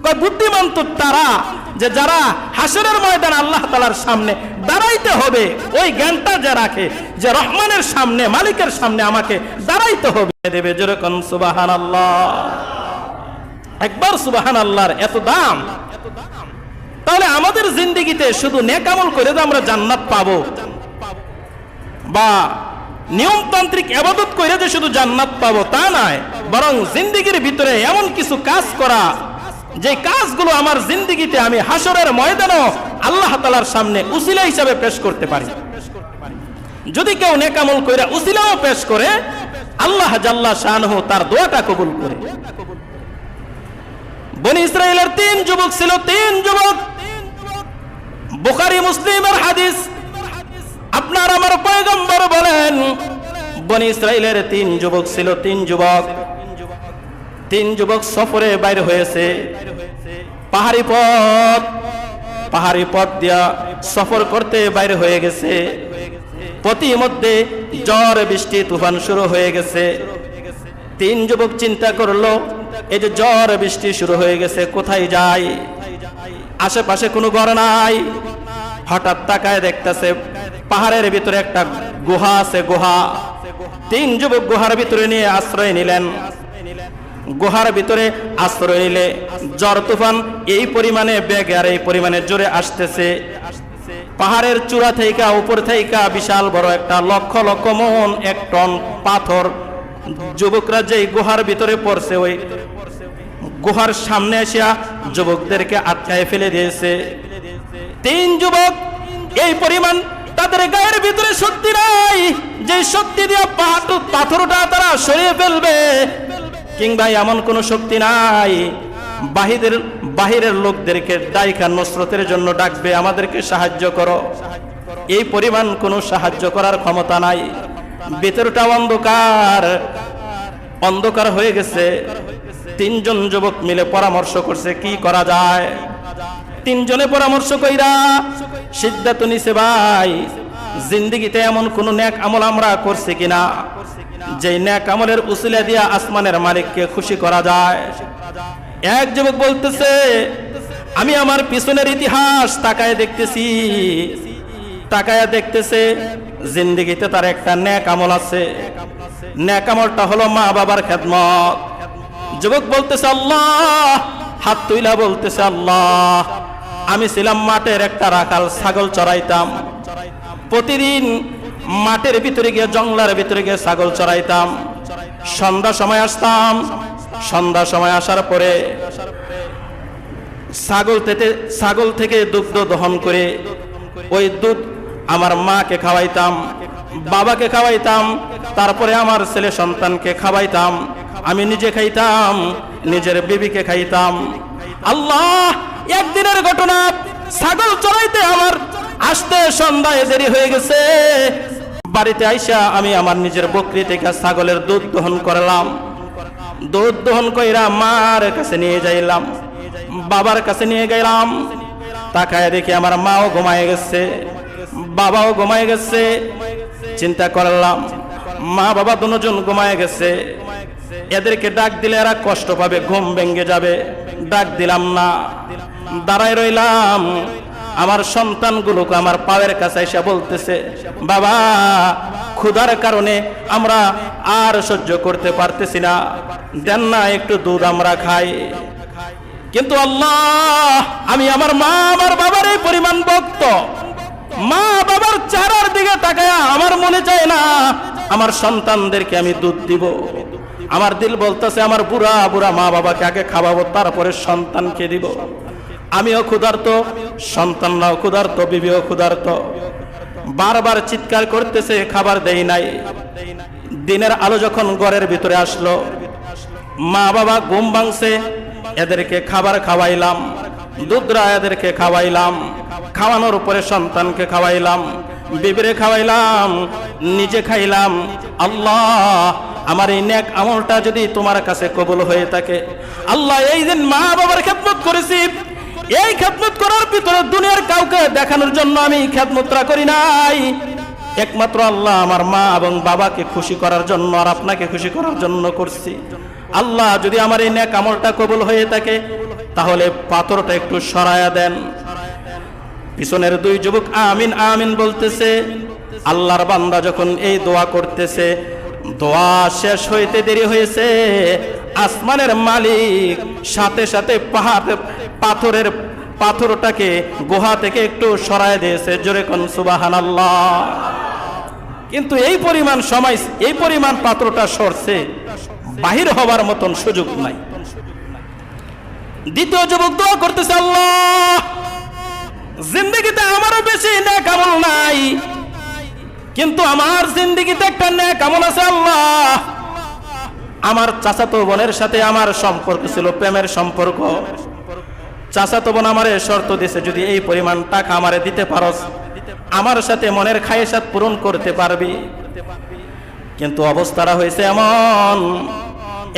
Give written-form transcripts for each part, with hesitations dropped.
কয় বুদ্ধিমান তো তারা যে যারা হাসরের ময়দান আল্লাহ তাআলার সামনে দাঁড়াইতে হবে, ওই জ্ঞানটা যে রাখে যে রহমানের সামনে, মালিকের সামনে আমাকে দাঁড়াইতে হবে। দেবে যেরকম সুবহানাল্লাহ, একবার সুবহানাল্লাহর এত দাম। তাহলে আমাদের জিন্দেগিতে শুধু নেক আমল করে যে আমরা জান্নাত পাবো, বা নিয়মতান্ত্রিক ইবাদত করে যে শুধু জান্নাত পাবো তা নয়, বরং জিন্দেগির ভিতরে এমন কিছু কাজ করা যে কাজগুলো আমার জিন্দেগিতে আমি হাসরের ময়দানে আল্লাহ তাআলার সামনে উসিলা হিসাবে পেশ করতে পারি। যদি কেউ নেক আমল কইরা উসিলাও পেশ করে, আল্লাহ জাল্লা শাআনহু তার দোয়াটা কবুল করে। বনি ইসরাইলের 3 যুবক ছিল, 3 যুবক, বুখারী মুসলিমের হাদিস। আপনার আমার পয়গম্বর বলেন, বনি ইসরাইলের 3 যুবক ছিল, 3 যুবক সফরে বাইরে হয়েছে। পাহাড়ি পথ দিয়া সফর করতে বাইরে হয়ে গেছে। পথিমধ্যে ঝড় বৃষ্টি তুফান শুরু হয়ে গেছে। 3 যুবক চিন্তা করলো, এই যে ঝড় বৃষ্টি শুরু হয়ে গেছে, কোথায় যাই? আশেপাশে কোনো ঘর নাই। হঠাৎ তাকায় দেখতেছে পাহাড়ের ভিতরে একটা গুহা আছে, গুহা। 3 যুবক গুহার ভিতরে নিয়ে আশ্রয় নিলেন। গুহার ভিতরে আশ্রয় নিলে ঝড় তুফান এই পরিমাণে বেগে আর এই পরিমাণে জোরে আসতেছে। পাহাড়ের চূড়া থেকে উপর থেকে বিশাল বড় একটা লক্ষ লক্ষ মন 1 টন পাথর যুবকরা যেই গুহার ভিতরে পড়ছে, ওই গুহার সামনে আসিয়া যুবকদেরকে আটকায় ফেলে দিয়েছে। 3 যুবক এই পরিমাণ তাদের গায়ের ভিতরে শক্তি নাই যে শক্তি দিয়ে পাথরটা তারা সরিয়ে ফেলবে, কিংবা এমন কোন শক্তি নাই বাহিরের লোকদেরকে দায়িকা নসরতের জন্য ডাকবে, আমাদেরকে সাহায্য করো। এই পরিমাণ কোনো সাহায্য করার ক্ষমতা নাই। ভিতরটা অন্ধকার হয়ে গেছে। 3 জন যুবক মিলে পরামর্শ করছে কি করা যায়। 3 জনে পরামর্শ কইরা সিদ্ধান্ত নিছে, ভাই জিন্দেগিতে এমন কোন নেক আমল আমরা করছি কিনা যে নেক আমলের উসিলা দিয়া আসমানের মালিককে খুশি করা যায়। এক যুবক বলতেছে, আমি আমার পিছনের ইতিহাস তাকায় দেখতেছে জিন্দেগিতে তার একটা নেক আমল আছে। নেক আমলটা হলো মা বাবার খেদমত। যুবক বলতেছে আল্লাহ, হাত তুইলা বলতেছে আল্লাহ, আমি ছিলাম মাঠের একটা রাখাল, ছাগল চড়াইতাম। প্রতিদিন মাঠের ভিতরে গিয়ে, জঙ্গলের ভিতরে গিয়ে ছাগল চড়াইতাম। সন্ধ্যা সময় আসতাম। সন্ধ্যা সময় আসার পরে ছাগল থেকে দুগ্ধ দহন করে ওই দুধ আমার মাকে খাওয়াইতাম, বাবাকে খাওয়াইতাম, তারপরে আমার ছেলে সন্তানকে খাওয়াইতাম, আমি নিজে খাইতাম, নিজের বিবিকে খাইতাম। আল্লাহ, একদিনের ঘটনা, ছাগল চড়াইতে আমার আসতে সন্ধ্যায় দেরি হয়ে গেছে। বাড়িতে আইসা আমি আমার নিজের বকরি থেকে ছাগলের দুধ দহন করলাম। দুধ দহন কইরা মার কাছে নিয়ে যাইলাম, বাবার কাছে নিয়ে গেলাম। তাকায় দেখি আমার মাও ঘুমায় গেছে, বাবাও ঘুমায় গেছে। চিন্তা করলাম মা বাবা দুজন ঘুমায় গেছে, এদেরকে ডাক দিলে এরা কষ্ট পাবে, ঘুম ভেঙে যাবে। ডাক দিলাম না, দাঁড়ায় রইলাম। আমার সন্তানগুলোকে আমার পায়ের কাছে এসে বলতেছে, বাবা ক্ষুধার কারণে আমরা আর সহ্য করতে পারতেছি না, দেন না একটু দুধ আমরা খাই। কিন্তু আল্লাহ, আমি আমার মা আমার বাবার এই পরিমাণ ভক্ত, মা বাবার চেহারার দিকে তাকায় আমার মনে চায় না আমার সন্তানদেরকে আমি দুধ দিব। আমার দিল বলতেছে আমার বুড়া মা বাবাকে আগে খাওয়াবো, তারপরে সন্তানকে দিব। আমিও ক্ষুধার্ত, সন্তানরাও ক্ষুধার্ত, বিবিও ক্ষুধার্ত। বারবার চিৎকার করতেছে, খাবার দেই নাই। দিনের আলো যখন ঘরের ভিতরে আসলো, মা বাবা ঘুম ভাঙছে, এদেরকে খাবার খাওয়াইলাম, দুধরা এদেরকে খাওয়াইলাম, খাওয়ানোর উপরে সন্তানকে খাওয়াইলাম, বিবিরে খাওয়াইলাম, নিজে খাইলাম। আল্লাহ, আমার এই নেক আমলটা যদি তোমার কাছে কবুল হয়ে থাকে, আল্লাহ এই দিন মা বাবার খেদমত করেছি, এই খেদমত করার ভিতরে দুনিয়ার কাউকে দেখানোর জন্য আমি খেদমতরা করি নাই, একমাত্র আল্লাহ আমার মা এবং বাবাকে খুশি করার জন্য আর আপনাকে খুশি করার জন্য করছি। আল্লাহ যদি আমার এই নেক আমলটা কবুল হয়ে থাকে, তাহলে পাথরটা একটু সরায়া দেন। পিছনের দুই যুবক আমিন আমিন বলতেছে। আল্লাহর বান্দা যখন এই দোয়া করতেছে, দোয়া শেষ হইতে দেরি হয়েছে, আসমানের মালিক সাথে সাথে পাথরটাকে গুহা থেকে একটু সরায় দিয়েছে। জোরে কোন সুবহানাল্লাহ। কিন্তু এই পরিমাণ সময়, এই পরিমাণ পাথরটা সরছে, বাহির হবার মতন সুযোগ নাই। দ্বিতীয় যুবক দোয়া করতেছে, আল্লাহ জিন্দেগিতে আমারও বেশি নেক আমল নাই, কিন্তু আমার জিন্দেগিতে একটা নেক আমল আছে। আল্লাহ, আমার চাচাতো বোনের সাথে আমার সম্পর্ক ছিল প্রেমের সম্পর্ক। চাচাতো বোন আমারে শর্ত দিয়েছে, যদি এই পরিমাণ টাকা আমারে দিতে পারস, আমার সাথে মনের খায়েশাত পূরণ করতে পারবি। কিন্তু অবস্থাটা হয়েছে এমন,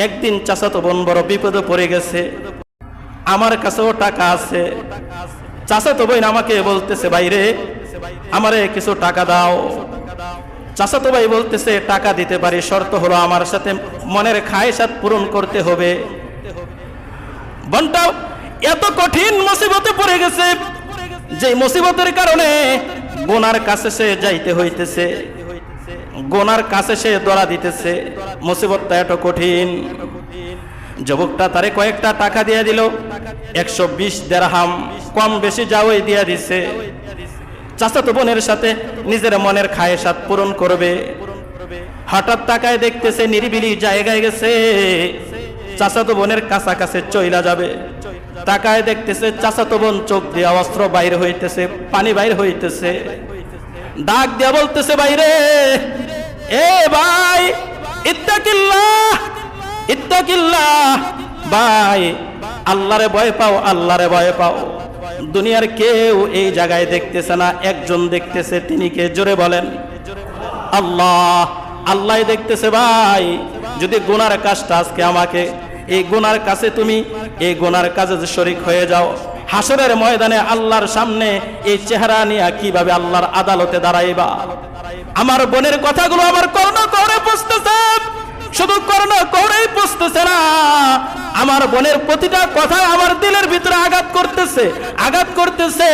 একদিন চাচাতো বোন বড় বিপদে পড়ে গেছে, আমার কাছেও টাকা আছে। চাচাতো বোন আমাকে বলতেছে, ভাইরে আমারে কিছু টাকা দাও। চাচাতো ভাই বলতেছে, টাকা দিতে পারি, শর্ত হলো আমার সাথে মনের খায়েশাত পূরণ করতে হবে। বোনটা এত কঠিন মুসিবতে পড়ে গেছে, যে মুসিবতের কারণে গোনার কাছে সে যাইতে হইতেছে, গোনার কাছে সে দড়া দিতেছে। মুসিবতটা এত কঠিন। যুবকটা তারে কয়েকটা টাকা দিয়ে দিল, 120 দিরহাম, কম বেশি যাওই দিয়ে দিছে। চাচাতো বোনের সাথে নিজের মনের খায়েশাত পূরণ করবে। হঠাৎ তাকায় দেখতেছে নিরিবিলি জায়গায় গেছে, চাচাতো বোনের কাছাকাছি চইলা যাবে। তাকায় দেখতেছে চাচাতো বোন চোখ দিয়ে অস্ত্র বাইর হইতেছে, পানি বাইর হইতেছে। ডাক দিয়া বলতেছে, বাইরে এ ভাই, ইত্তাকিল্লাহ ইত্তাকিল্লাহ, ভাই আল্লাহরে ভয় পাও, আল্লাহরে ভয় পাও। দুনিয়ার কেউ এই জায়গায় দেখতেছে না, একজন দেখতেছে। তিনি কে? জোরে বলেন। আল্লাহ। আল্লাহ দেখতেছে। ভাই যদি গুনার কাজটা আজকে আমাকে, এই গুনার কাছে তুমি এই গুনার কাজে শরীক হয়ে যাও, হাসরের ময়দানে আল্লাহর সামনে এই চেহারা নিয়ে কিভাবে আল্লাহর আদালতে দাঁড়াইবা? আমার বোনের কথাগুলো আমার কর্ণ করে পুষতেছে, শুধু কর্ণ করেই পুষতেছে না, আমার বোনের প্রতিটা কথা আমার দিলের ভিতরে আঘাত করতেছে, আঘাত করতেছে।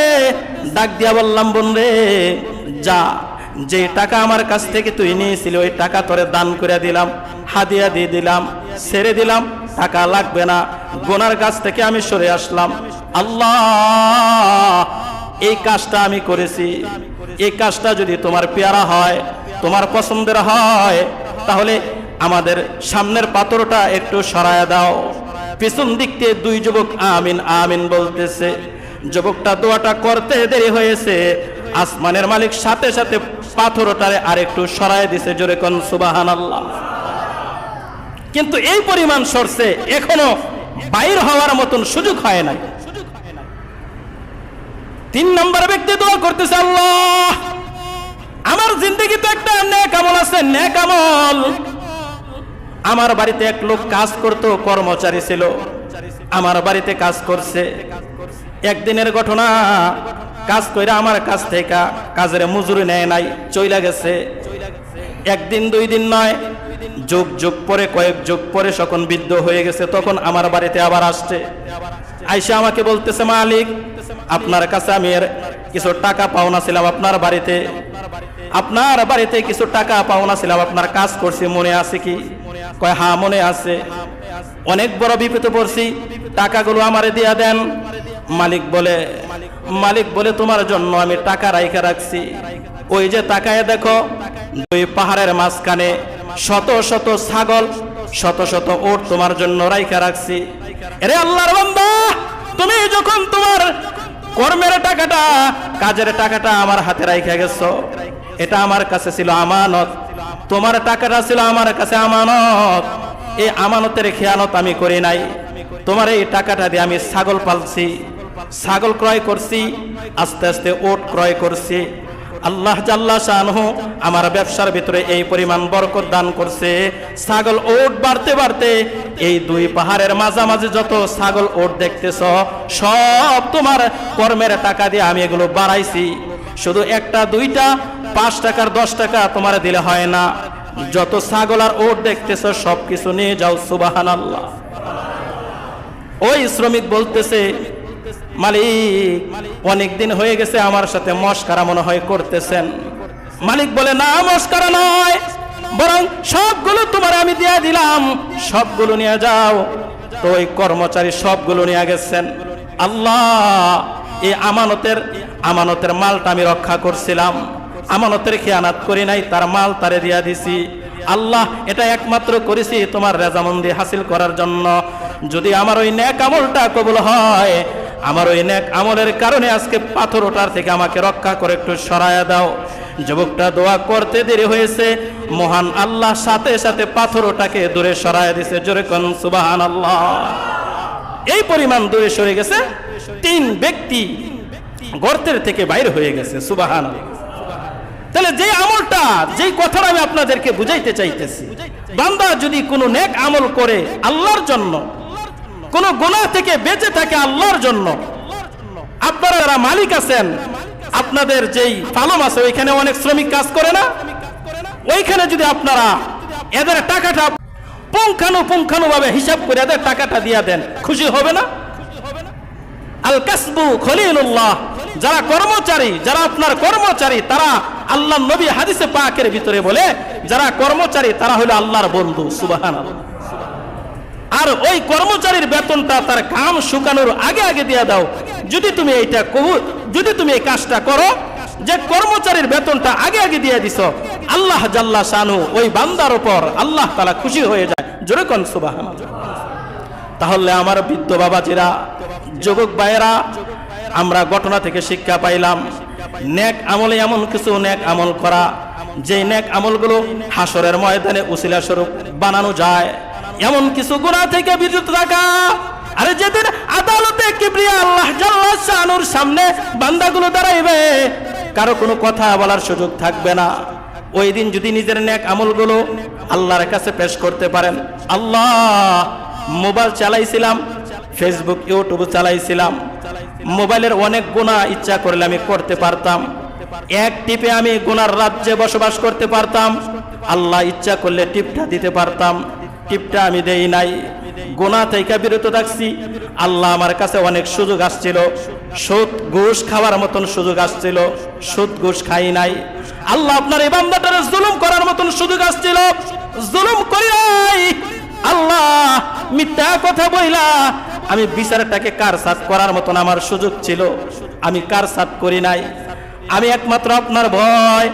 ডাক দিয়া বললাম, বোন রে যা, যে টাকা আমার কাছ থেকে তুই নিয়েছিলি ওই টাকা তোরে দান করে দিলাম, হাদিয়া দিয়ে দিলাম, ছেড়ে দিলাম, টাকা লাগবে না, গুনার কাছ থেকে আমি সরে আসলাম। আল্লাহ, এই কাজটা আমি করেছি, এই কাজটা যদি তোমার পেয়ারা হয়, তোমার পছন্দের হয়, তাহলে আমাদের সামনের পাথরটা একটু সরায়া দাও। পিছন দিক থেকে দুই যুবক আমিন আমিন বলতেছে। যুবকটা দোয়াটা করতে দেরি হয়েছে, আসমানের মালিক সাথে সাথে পাথরটারে আরেকটু সরায় দিছে। জোরে কোন সুবহানাল্লাহ। কিন্তু এই পরিমাণ সরছে, এখনো বাইর হওয়ার মতন সুযোগ হয় নাই। 3 নম্বর ব্যক্তি দোয়া করতেছে, আল্লাহ আমার জিন্দেগিতে একটা নেক আমল আছে, নেক আমল। আমার বাড়িতে এক লোক কাজ করতো, কর্মচারী ছিল, আমার বাড়িতে কাজ করছে। একদিনের ঘটনা, কাজ কইরা আমার কাছ থেকে কাজের মজুরি নেয় নাই, চইলা গেছে। একদিন 2 দিন নয়, যুগ যুগ পরে, কয়েক যুগ পরে যখন বৃদ্ধ হয়ে গেছে, তখন আমার বাড়িতে আবার আসছে। আইসা আমাকে বলতেছে, মালিক আপনার কাছে আমি কিছু টাকা পাওনা ছিলাম, আপনার বাড়িতে কিছু টাকা পাওনা ছিলাম, আপনার কাজ করছি, মনে আছে কি? কয় হ্যাঁ মনে আছে। অনেক বড় বিপদে পড়ছি, টাকাগুলো আমারে দিয়া দেন। মালিক বলে তোমার জন্য আমি টাকা রাইখা রাখছি। ওই যে তাকায় দেখো, 2 পাহাড়ের মাঝখানে শত শত ছাগল, শত শত ওট তোমার জন্য রাইখা রাখছি। এরে আল্লাহর বান্দা, তুমি যখন তোমার কর্মের টাকাটা, কাজের টাকাটা আমার হাতে রাইখা গেছো, এটা আমার কাছে ছিল আমানত। তোমার টাকাটা ছিল আমার কাছে আমানত। এই আমানতের খেয়ানত আমি করি নাই। তোমার এই টাকাটা দিয়ে আমি ছাগল পালছি, ছাগল ক্রয় করছি, আস্তে আস্তে ওট ক্রয় করছি। আল্লাহ জাল্লা শানহু আমার ব্যবসার ভিতরে এই পরিমাণ বরকত দান করছে। ছাগল ওট বাড়তে বাড়তে এই 2 পাহাড়ের মাঝামাঝি যত ছাগল ওট দেখতেছ, সব তোমার কর্মের টাকা দিয়ে আমি এগুলো বাড়াইছি। শুধু 1টা 2টা 5 টাকার 10 টাকা তোমার দিলে হয় না। যত ছাগল আর ওট দেখতেছ সবকিছু নিয়ে যাও। সুবহানাল্লাহ। ওই শ্রমিক বলতেছে, মালিক অনেক দিন হয়ে গেছে আমার সাথে মশকরা মনে হয় করতেছেন। মালিক বলে, না মশকরা নয়, বরং সবগুলো তোমার আমি দিয়ে দিলাম, সবগুলো নিয়ে যাও। তো ওই কর্মচারী সবগুলো নিয়ে গেছেন। আল্লাহ, এই আমানতের মালটা আমি রক্ষা করছিলাম, আমানতের খেয়ানাত করি নাই, তার মাল তারে দিয়া দিছি। আল্লাহ, এটা একমাত্র করেছি তোমার রেজামন্দি হাসিল করার জন্য। যদি আমার ওই নেক আমলটা কবুল হয়, আমার ওই নেক আমলের কারণে আজকে পাথর ওঠার থেকে আমাকে রক্ষা করে একটু সরায়া দাও। যুবকটা দোয়া করতে দেরি হয়েছে, মহান আল্লাহ সাথে সাথে পাথর ওটাকে দূরে সরায়া দিছে। জোরে কোন সুবহানাল্লাহ। এই পরিমাণ দূরে সরে গেছে, 3 ব্যক্তি গর্তের থেকে বাইরে হয়ে গেছে। সুবহানাল্লাহ। তাহলে যে আমলটা, যেই কথাটা আমি আপনাদেরকে বুঝাইতে চাইতেছি, বান্দা যদি কোনো নেক আমল করে আল্লাহর জন্য, কোন গুনাহ থেকে বেঁচে থাকে আল্লাহর জন্য, আপনারা যারা মালিক আছেন, আপনাদের যেই ফার্ম আছে ওইখানে অনেক শ্রমিক কাজ করে না, ওইখানে যদি আপনারা এদের টাকাটা পুঙ্খানুপুঙ্খানুভাবে হিসাব করে এদের টাকাটা দিয়া দেন, খুশি হবে না? আল কাসবু খলিলুল্লাহ, যারা কর্মচারী, যারা আপনার কর্মচারী, তারা আল্লাহ নবী হাদিসে পাকের ভিতরে বলে, যারা কর্মচারী তারা হলো আল্লাহর বন্ধু। সুবহানাল্লাহ। আর ওই কর্মচারীর বেতনটা তার ঘাম শুকানোর আগে আগে দিয়ে দাও। যদি তুমি এইটা যদি তুমি এই কাজটা করো, যে কর্মচারীর বেতনটা আগে আগে দিয়ে দিছ, আল্লাহ জাল্লা শানু ওই বান্দার উপর আল্লাহ তাআলা খুশি হয়ে যায়। জোরে কোন সুবহানাল্লাহ। তাহলে আমার বৃদ্ধ বাবাজিরা, যুবক ভাইয়েরা, আমরা ঘটনা থেকে শিক্ষা পাইলাম, নেক আমলে এমন কিছু নেক আমল করা, যে নেক আমলগুলো হাসরের ময়দানে উসিলা স্বরূপ বানানো যায়, এমন কিছু গুনাহ থেকে বিরত থাকা। আরে যেদিন আদালতে কিবরিয়া আল্লাহ জাল্লা শানুর সামনে বান্দাগুলো দাঁড়াইবে, কারো কোনো কথা বলার সুযোগ থাকবে না। ওই দিন যদি নিজের নেক আমলগুলো আল্লাহর কাছে পেশ করতে পারেন, আল্লাহ মোবাইল চালাইছিলাম, ফেসবুক ইউটিউব চালাইছিলাম, মোবাইলের অনেক গুনাহ ইচ্ছা করলে আমি করতে পারতাম, এক টিপে আমি গুনার রাজ্যে বসবাস করতে পারতাম, আল্লাহ ইচ্ছা করলে টিপটা দিতে পারতাম, টিপটা আমি দেই নাই, গুনাহ থেকে বিরত থাকছি। আল্লাহ আমার কাছে অনেক সুযোগ আসছিল, সুদ ঘুষ খাওয়ার মতন সুযোগ আসছিল, সুদ ঘুষ খাই নাই। আল্লাহ আপনার এই বান্দাটারে জুলুম করার মতন সুযোগ আসছিল, জুলুম করি নাই। আল্লাহ মিথ্যা কথা বইলা আমি বিচারটাকে কারসাত করার মতন আমার সুযোগ ছিল, আমি কারসাত করি নাই। আমি একমাত্র আপনার ভয়,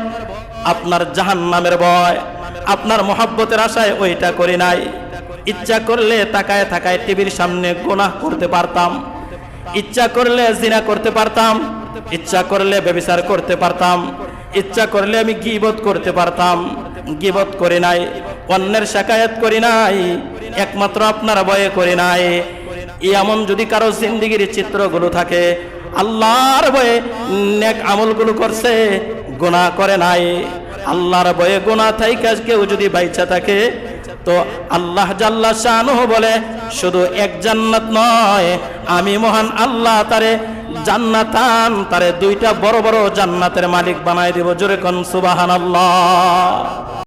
আপনার জাহান্নামের ভয়, আপনার মহব্বতের আশায় ওইটা করি নাই। ইচ্ছা করলে তাকায় তাকায় টিভির সামনে গুনাহ করতে পারতাম, ইচ্ছা করলে জিনা করতে পারতাম, ইচ্ছা করলে ব্যভিচার করতে পারতাম, ইচ্ছা করলে আমি গীবত করতে পারতাম, গীবত করি নাই, অন্যের শিকায়াত করি নাই, একমাত্র আপনার ভয়ে করি নাই। এমন যদি কারো জিন্দেগির চিত্রগুলো থাকে, আল্লাহর ভয়ে নেক আমলগুলো করছে, গুনাহ করে নাই, আল্লাহর ভয়ে গুনাহ থেকে কেউ যদি বাইচা থাকে, তো আল্লাহ জাল্লা শানুহু বলে, শুধু এক জান্নাত নয়, আমি মহান আল্লাহ তারে জান্নাতান, তারে 2টা বড় বড় জান্নাতের মালিক বানায় দিব। জোরে কোন সুবহানাল্লাহ।